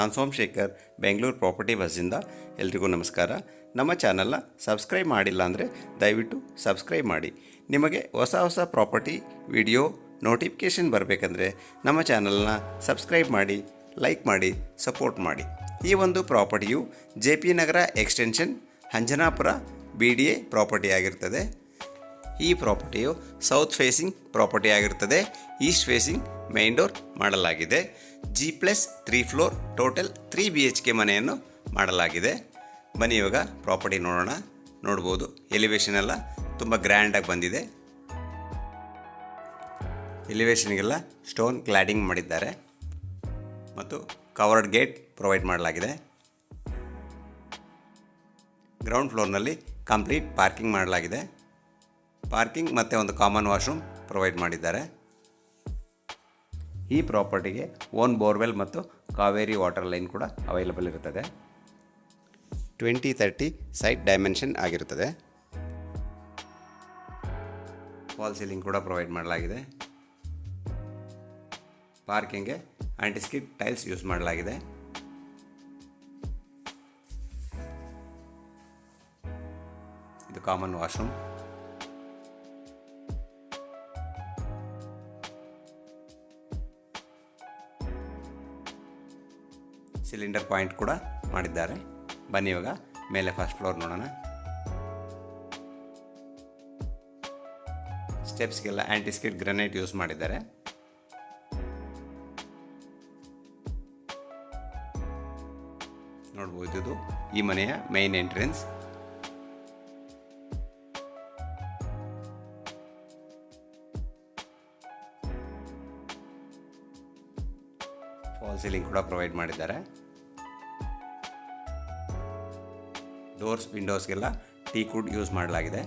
ನಾನು ಸೋಮಶೇಖರ್, ಬೆಂಗಳೂರು ಪ್ರಾಪರ್ಟಿ ಬಸ್ಸಿಂದ. ಎಲ್ರಿಗೂ ನಮಸ್ಕಾರ. ನಮ್ಮ ಚಾನಲ್ನ ಸಬ್ಸ್ಕ್ರೈಬ್ ಮಾಡಿಲ್ಲ ಅಂದರೆ ದಯವಿಟ್ಟು ಸಬ್ಸ್ಕ್ರೈಬ್ ಮಾಡಿ. ನಿಮಗೆ ಹೊಸ ಹೊಸ ಪ್ರಾಪರ್ಟಿ ವಿಡಿಯೋ ನೋಟಿಫಿಕೇಷನ್ ಬರಬೇಕಂದ್ರೆ ನಮ್ಮ ಚಾನಲ್ನ ಸಬ್ಸ್ಕ್ರೈಬ್ ಮಾಡಿ, ಲೈಕ್ ಮಾಡಿ, ಸಪೋರ್ಟ್ ಮಾಡಿ. ಈ ಒಂದು ಪ್ರಾಪರ್ಟಿಯು JP Nagar extension Anjanapura BDA property ಆಗಿರ್ತದೆ. ಈ ಪ್ರಾಪರ್ಟಿಯು ಸೌತ್ ಫೇಸಿಂಗ್ ಪ್ರಾಪರ್ಟಿ ಆಗಿರ್ತದೆ. ಈಸ್ಟ್ ಫೇಸಿಂಗ್ ಮೇನ್ ಡೋರ್ ಮಾಡಲಾಗಿದೆ. G+3 ಫ್ಲೋರ್, ಟೋಟಲ್ 3 BHK ಮನೆಯನ್ನು ಮಾಡಲಾಗಿದೆ. ಬನ್ನಿ ಇವಾಗ ಪ್ರಾಪರ್ಟಿ ನೋಡೋಣ. ನೋಡ್ಬೋದು ಎಲಿವೇಶನ್ ಎಲ್ಲ ತುಂಬ ಗ್ರ್ಯಾಂಡಾಗಿ ಬಂದಿದೆ. ಎಲಿವೇಶನ್ಗೆಲ್ಲ ಸ್ಟೋನ್ ಕ್ಲಾಡಿಂಗ್ ಮಾಡಿದ್ದಾರೆ ಮತ್ತು ಕವರ್ಡ್ ಗೇಟ್ ಪ್ರೊವೈಡ್ ಮಾಡಲಾಗಿದೆ. ಗ್ರೌಂಡ್ ಫ್ಲೋರ್ನಲ್ಲಿ ಕಂಪ್ಲೀಟ್ ಪಾರ್ಕಿಂಗ್ ಮಾಡಲಾಗಿದೆ. ಪಾರ್ಕಿಂಗ್ ಮತ್ತು ಒಂದು ಕಾಮನ್ ವಾಶ್ರೂಮ್ ಪ್ರೊವೈಡ್ ಮಾಡಿದ್ದಾರೆ. ಈ ಪ್ರಾಪರ್ಟಿಗೆ ಓನ್ ಬೋರ್ವೆಲ್ ಮತ್ತು ಕಾವೇರಿ ವಾಟರ್ ಲೈನ್ ಕೂಡ ಅವೈಲಬಲ್ ಇರುತ್ತದೆ. 20-30 ಸೈಟ್ ಡೈಮೆನ್ಷನ್ ಆಗಿರುತ್ತದೆ. ಫಾಲ್ ಸೀಲಿಂಗ್ ಕೂಡ ಪ್ರೊವೈಡ್ ಮಾಡಲಾಗಿದೆ. ಪಾರ್ಕಿಂಗ್ಗೆ ಆಂಟಿಸ್ಕಿಡ್ ಟೈಲ್ಸ್ ಯೂಸ್ ಮಾಡಲಾಗಿದೆ. ಇದು ಕಾಮನ್ ವಾಶ್ರೂಮ್. ಸಿಲಿಂಡರ್ ಪಾಯಿಂಟ್ ಕೂಡ ಮಾಡಿದ್ದಾರೆ. ಬನ್ನಿ ಇವಾಗ ಮೇಲೆ ಫಸ್ಟ್ ಫ್ಲೋರ್ ನೋಡೋಣ. ಸ್ಟೆಪ್ಸ್ಗೆಲ್ಲ ಆಂಟಿಸ್ಕಿಡ್ ಗ್ರಾನೈಟ್ ಯೂಸ್ ಮಾಡಿದ್ದಾರೆ. ನೋಡ್ಬೋದು ಇದು ಈ ಮನೆಯ ಮೇನ್ ಎಂಟ್ರೆನ್ಸ್. ಫಾಲ್ ಸೀಲಿಂಗ್ ಕೂಡ ಪ್ರೊವೈಡ್ ಮಾಡಿದ್ದಾರೆ. ಡೋರ್ಸ್ ವಿಂಡೋಸ್ಗೆಲ್ಲ ಟೀಕ್ವುಡ್ ಯೂಸ್ ಮಾಡಲಾಗಿದೆ.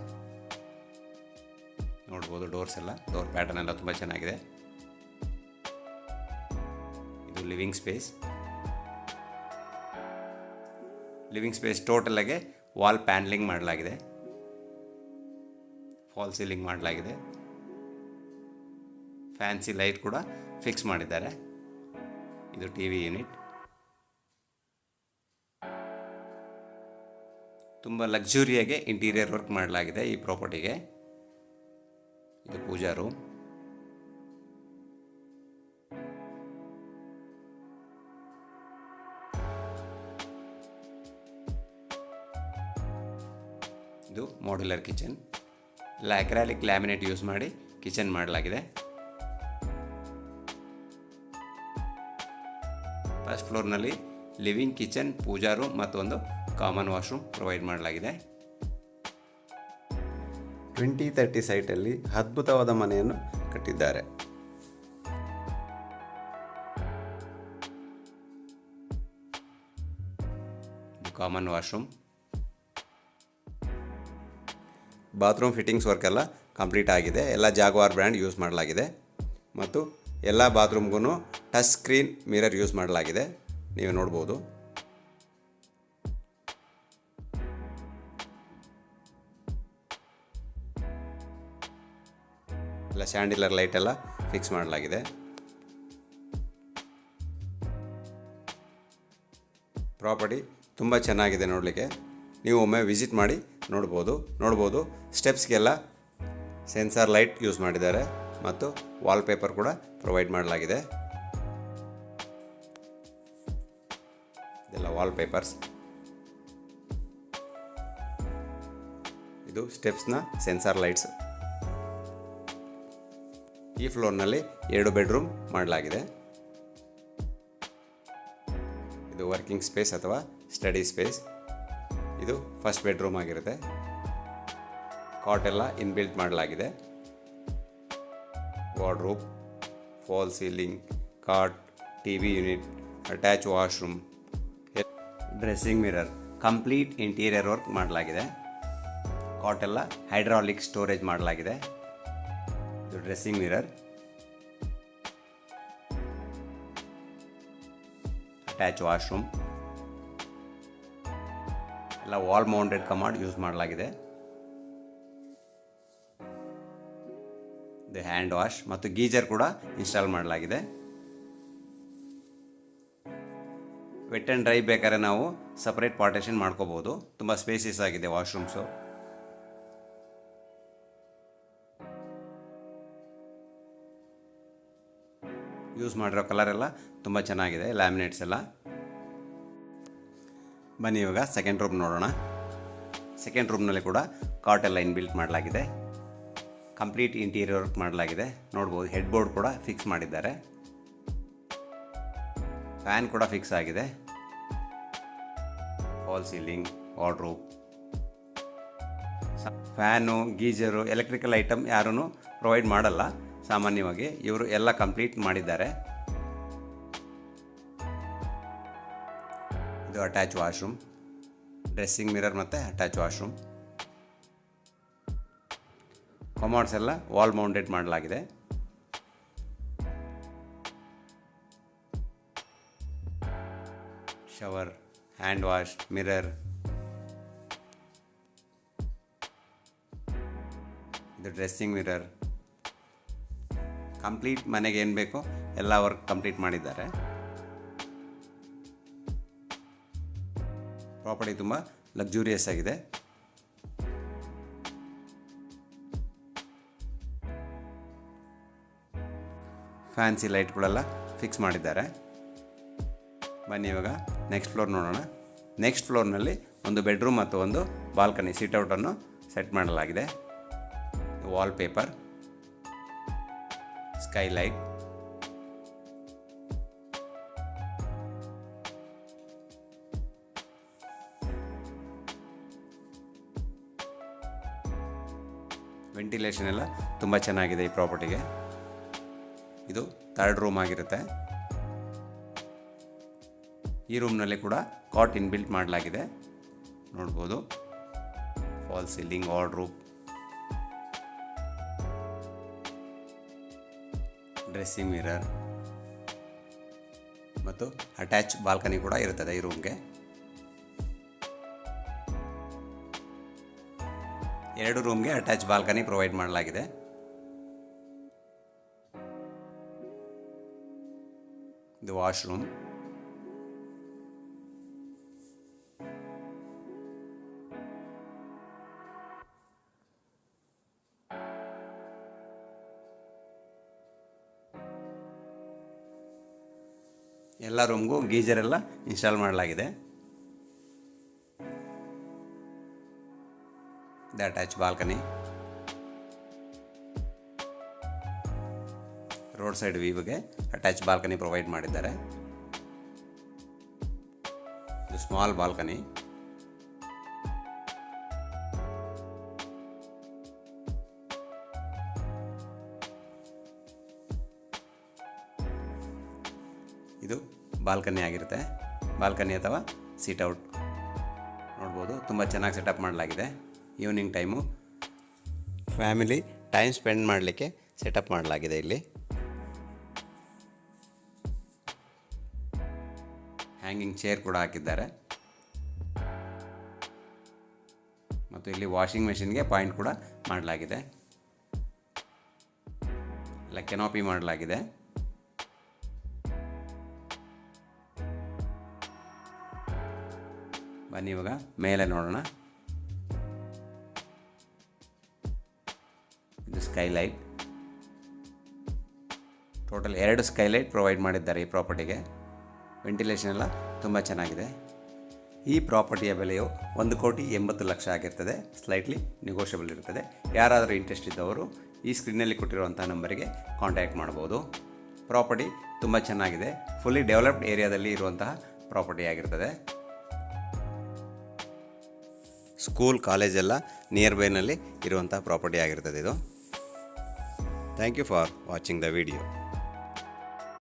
ನೋಡ್ಬೋದು ಡೋರ್ಸ್ ಎಲ್ಲ, ಡೋರ್ ಪ್ಯಾಟರ್ನ್ ಎಲ್ಲ ತುಂಬ ಚೆನ್ನಾಗಿದೆ. ಇದು ಲಿವಿಂಗ್ ಸ್ಪೇಸ್. ಲಿವಿಂಗ್ ಸ್ಪೇಸ್ ಟೋಟಲಾಗೆ ವಾಲ್ ಪ್ಯಾನಲಿಂಗ್ ಮಾಡಲಾಗಿದೆ. ಫಾಲ್ ಸೀಲಿಂಗ್ ಮಾಡಲಾಗಿದೆ. ಫ್ಯಾನ್ಸಿ ಲೈಟ್ ಕೂಡ ಫಿಕ್ಸ್ ಮಾಡಿದ್ದಾರೆ. ಇದು TV ಯೂನಿಟ್. ತುಂಬ ಲಕ್ಸುರಿಯಾಗಿ ಇಂಟೀರಿಯರ್ ವರ್ಕ್ ಮಾಡಲಾಗಿದೆ ಈ ಪ್ರಾಪರ್ಟಿಗೆ. ಇದು ಪೂಜಾ ರೂಮ್. ಇದು ಮಾಡ್ಯುಲರ್ ಕಿಚನ್. ಎಲ್ಲ ಅಕ್ರಾಲಿಕ್ ಲ್ಯಾಮಿನೇಟ್ ಯೂಸ್ ಮಾಡಿ ಕಿಚನ್ ಮಾಡಲಾಗಿದೆ. ಫಸ್ಟ್ ಫ್ಲೋರ್ನಲ್ಲಿ ಲಿವಿಂಗ್ ಕಿಚನ್, ಪೂಜಾ ರೂಮ್ ಮತ್ತು ಒಂದು ಕಾಮನ್ ವಾಶ್ರೂಮ್ ಪ್ರೊವೈಡ್ ಮಾಡಲಾಗಿದೆ. 20-30 ಸೈಟಲ್ಲಿ ಅದ್ಭುತವಾದ ಮನೆಯನ್ನು ಕಟ್ಟಿದ್ದಾರೆ. Common washroom. Bathroom fittings work ಎಲ್ಲ ಕಂಪ್ಲೀಟ್ ಆಗಿದೆ. ಎಲ್ಲ ಜಾಗ್ವಾರ್ ಬ್ರ್ಯಾಂಡ್ ಯೂಸ್ ಮಾಡಲಾಗಿದೆ ಮತ್ತು ಎಲ್ಲ ಬಾತ್ರೂಮ್ಗೂ ಟಚ್ ಸ್ಕ್ರೀನ್ ಮಿರರ್ ಯೂಸ್ ಮಾಡಲಾಗಿದೆ. ನೀವು ನೋಡ್ಬೋದು. ಎಲ್ಲ ಸ್ಯಾಂಡಿಲರ್ ಲೈಟ್ ಎಲ್ಲ ಫಿಕ್ಸ್ ಮಾಡಲಾಗಿದೆ. ಪ್ರಾಪರ್ಟಿ ತುಂಬ ಚೆನ್ನಾಗಿದೆ ನೋಡಲಿಕ್ಕೆ. ನೀವು ಒಮ್ಮೆ ವಿಸಿಟ್ ಮಾಡಿ ನೋಡ್ಬೋದು. ಸ್ಟೆಪ್ಸ್ಗೆಲ್ಲ ಸೆನ್ಸಾರ್ ಲೈಟ್ ಯೂಸ್ ಮಾಡಿದ್ದಾರೆ ಮತ್ತು ವಾಲ್ಪೇಪರ್ ಕೂಡ ಪ್ರೊವೈಡ್ ಮಾಡಲಾಗಿದೆ. ಇದೆಲ್ಲ ವಾಲ್ಪೇಪರ್ಸ್. ಇದು ಸ್ಟೆಪ್ಸ್ನ ಸೆನ್ಸಾರ್ ಲೈಟ್ಸ್. ಈ ಫ್ಲೋರ್ನಲ್ಲಿ 2 ಬೆಡ್ರೂಮ್ ಮಾಡಲಾಗಿದೆ. ಇದು ವರ್ಕಿಂಗ್ ಸ್ಪೇಸ್ ಅಥವಾ ಸ್ಟಡಿ ಸ್ಪೇಸ್. ಇದು ಫಸ್ಟ್ ಬೆಡ್ರೂಮ್ ಆಗಿರುತ್ತೆ. ಕಾಟ್ ಎಲ್ಲ ಇನ್ಬಿಲ್ಟ್ ಮಾಡಲಾಗಿದೆ. ವಾರ್ಡ್ರೋಬ್, ಫಾಲ್ ಸೀಲಿಂಗ್, ಕಾಟ್, TV unit, attach washroom, dressing mirror, complete interior work ಮಾಡಲಾಗಿದೆ. ಕಾಟ್ ಎಲ್ಲ ಹೈಡ್ರಾಲಿಕ್ ಸ್ಟೋರೇಜ್ ಮಾಡಲಾಗಿದೆ. ಇದು ಡ್ರೆಸ್ಸಿಂಗ್ ಮಿರರ್, ಅಟ್ಯಾಚ್ ವಾಶ್ರೂಮ್, ಎಲ್ಲ ವಾಲ್ ಮೌಂಟೆಡ್ ಕಮಾಂಡ್ ಯೂಸ್ ಮಾಡಲಾಗಿದೆ. ಇದು ಹ್ಯಾಂಡ್ ವಾಶ್ ಮತ್ತು ಗೀಜರ್ ಕೂಡ ಇನ್ಸ್ಟಾಲ್ ಮಾಡಲಾಗಿದೆ. ವೆಟ್ ಆ್ಯಂಡ್ ಡ್ರೈ ಬೇಕಾದ್ರೆ ನಾವು ಸಪ್ರೇಟ್ ಪಾರ್ಟೇಷನ್ ಮಾಡ್ಕೋಬೋದು. ತುಂಬ ಸ್ಪೇಸಿಯಸ್ ಆಗಿದೆ ವಾಶ್ರೂಮ್ಸು. ಯೂಸ್ ಮಾಡಿರೋ ಕಲರೆಲ್ಲ ತುಂಬ ಚೆನ್ನಾಗಿದೆ, ಲ್ಯಾಮಿನೇಟ್ಸ್ ಎಲ್ಲ. ಬನ್ನಿ ಇವಾಗ ಸೆಕೆಂಡ್ ರೂಮ್ ನೋಡೋಣ. ಸೆಕೆಂಡ್ ರೂಮ್ನಲ್ಲಿ ಕೂಡ ಕಾಟ್ ಎಲ್ಲ ಇನ್ಬಿಲ್ಟ್ ಮಾಡಲಾಗಿದೆ. ಕಂಪ್ಲೀಟ್ ಇಂಟೀರಿಯರ್ ವರ್ಕ್ ಮಾಡಲಾಗಿದೆ. ನೋಡ್ಬೋದು ಹೆಡ್ ಬೋರ್ಡ್ ಕೂಡ ಫಿಕ್ಸ್ ಮಾಡಿದ್ದಾರೆ. ಫ್ಯಾನ್ ಕೂಡ ಫಿಕ್ಸ್ ಆಗಿದೆ. Fall ceiling, wardrobe, fan, geyser, electrical item ಯಾರೂ ಪ್ರೊವೈಡ್ ಮಾಡಲ್ಲ. ಸಾಮಾನ್ಯವಾಗಿ ಇವರು ಎಲ್ಲ ಕಂಪ್ಲೀಟ್ ಮಾಡಿದ್ದಾರೆ. ಇದು ಅಟ್ಯಾಚ್ ವಾಶ್ರೂಮ್, ಡ್ರೆಸ್ಸಿಂಗ್ ಮಿರರ್ ಮತ್ತು ಅಟ್ಯಾಚ್ ವಾಶ್ರೂಮ್. ಕಮಾಡ್ಸ್ ಎಲ್ಲ ವಾಲ್ ಮೌಂಟೆಡ್ ಮಾಡಲಾಗಿದೆ. Shower, hand wash, mirror. ಇದು ಡ್ರೆಸ್ಸಿಂಗ್ ಮಿರರ್. ಕಂಪ್ಲೀಟ್ ಮನೆಗೆ ಏನು ಬೇಕೋ ಎಲ್ಲ ವರ್ಕ್ ಕಂಪ್ಲೀಟ್ ಮಾಡಿದ್ದಾರೆ. ಪ್ರಾಪರ್ಟಿ ತುಂಬ ಲಕ್ಸುರಿಯಸ್ ಆಗಿದೆ. ಫ್ಯಾನ್ಸಿ ಲೈಟ್ಗಳೆಲ್ಲ ಫಿಕ್ಸ್ ಮಾಡಿದ್ದಾರೆ. ಬನ್ನಿ ಇವಾಗ ನೆಕ್ಸ್ಟ್ ಫ್ಲೋರ್ ನೋಡೋಣ. ನೆಕ್ಸ್ಟ್ ಫ್ಲೋರ್ನಲ್ಲಿ ಒಂದು ಬೆಡ್ರೂಮ್ ಮತ್ತು ಒಂದು ಬಾಲ್ಕನಿ ಸಿಟ್ಔಟನ್ನು ಸೆಟ್ ಮಾಡಲಾಗಿದೆ. ವಾಲ್ ಪೇಪರ್, ಸ್ಕೈಲೈಟ್, ವೆಂಟಿಲೇಷನ್ ಎಲ್ಲ ತುಂಬ ಚೆನ್ನಾಗಿದೆ ಈ ಪ್ರಾಪರ್ಟಿಗೆ. ಇದು ಥರ್ಡ್ ರೂಮ್ ಆಗಿರುತ್ತೆ. ಈ ರೂಮ್ನಲ್ಲಿ ಕೂಡ ಕಾಟ್ ಇನ್ಬಿಲ್ಟ್ ಮಾಡಲಾಗಿದೆ. ನೋಡ್ಬೋದು fall ceiling, wardrobe, dressing mirror ಮತ್ತು ಅಟ್ಯಾಚ್ ಬಾಲ್ಕನಿ ಕೂಡ ಇರುತ್ತದೆ ಈ ರೂಮ್ಗೆ. ಎರಡು ರೂಮ್ಗೆ ಅಟ್ಯಾಚ್ ಬಾಲ್ಕನಿ ಪ್ರೊವೈಡ್ ಮಾಡಲಾಗಿದೆ. ಇದು ವಾಶ್ರೂಮ್. ಎಲ್ಲ ರೂಮ್ಗೂ ಗೀಜರ್ ಎಲ್ಲ ಇನ್ಸ್ಟಾಲ್ ಮಾಡಲಾಗಿದೆ. The attach balcony, road side ವ್ಯೂಗೆ ಅಟ್ಯಾಚ್ ಬಾಲ್ಕನಿ ಪ್ರೊವೈಡ್ ಮಾಡಿದ್ದಾರೆ. ಇದು ಸ್ಮಾಲ್ ಬಾಲ್ಕನಿ. ಇದು ಬಾಲ್ಕನಿ ಆಗಿರುತ್ತೆ. ಬಾಲ್ಕನಿ ಅಥವಾ ಸಿಟ್ಔಟ್ ನೋಡ್ಬೋದು. ತುಂಬ ಚೆನ್ನಾಗಿ ಸೆಟಪ್ ಮಾಡಲಾಗಿದೆ. Evening time family time spend ಮಾಡಲಿಕ್ಕೆ ಸೆಟಪ್ ಮಾಡಲಾಗಿದೆ. ಇಲ್ಲಿ ಹ್ಯಾಂಗಿಂಗ್ ಚೇರ್ ಕೂಡ ಹಾಕಿದ್ದಾರೆ ಮತ್ತು ಇಲ್ಲಿ ವಾಷಿಂಗ್ ಮೆಷಿನ್ಗೆ ಪಾಯಿಂಟ್ ಕೂಡ ಮಾಡಲಾಗಿದೆ. ಇಲ್ಲ ಕೆನಾಪಿ ಮಾಡಲಾಗಿದೆ. ಬನ್ನಿ ಇವಾಗ ಮೇಲೆ ನೋಡೋಣ. ಇದು ಸ್ಕೈಲೈಟ್. ಟೋಟಲ್ 2 ಸ್ಕೈಲೈಟ್ ಪ್ರೊವೈಡ್ ಮಾಡಿದ್ದಾರೆ ಈ ಪ್ರಾಪರ್ಟಿಗೆ. ವೆಂಟಿಲೇಷನ್ ಎಲ್ಲ ತುಂಬ ಚೆನ್ನಾಗಿದೆ. ಈ ಪ್ರಾಪರ್ಟಿಯ ಬೆಲೆಯು 1,80,00,000 ಆಗಿರ್ತದೆ. ಸ್ಲೈಟ್ಲಿ ನೆಗೋಷಿಯಬಲ್ ಇರ್ತದೆ. ಯಾರಾದರೂ ಇಂಟ್ರೆಸ್ಟ್ ಇದ್ದವರು ಈ ಸ್ಕ್ರೀನಲ್ಲಿ ಕೊಟ್ಟಿರುವಂಥ ನಂಬರಿಗೆ ಕಾಂಟ್ಯಾಕ್ಟ್ ಮಾಡ್ಬೋದು. ಪ್ರಾಪರ್ಟಿ ತುಂಬ ಚೆನ್ನಾಗಿದೆ. ಫುಲ್ಲಿ ಡೆವಲಪ್ಡ್ ಏರಿಯಾದಲ್ಲಿ ಇರುವಂತಹ ಪ್ರಾಪರ್ಟಿ ಆಗಿರ್ತದೆ. ಸ್ಕೂಲ್, ಕಾಲೇಜೆಲ್ಲ ನಿಯರ್ ಬೈನಲ್ಲಿ ಇರುವಂಥ ಪ್ರಾಪರ್ಟಿ ಆಗಿರ್ತದೆ ಇದು. Thank you for watching the video.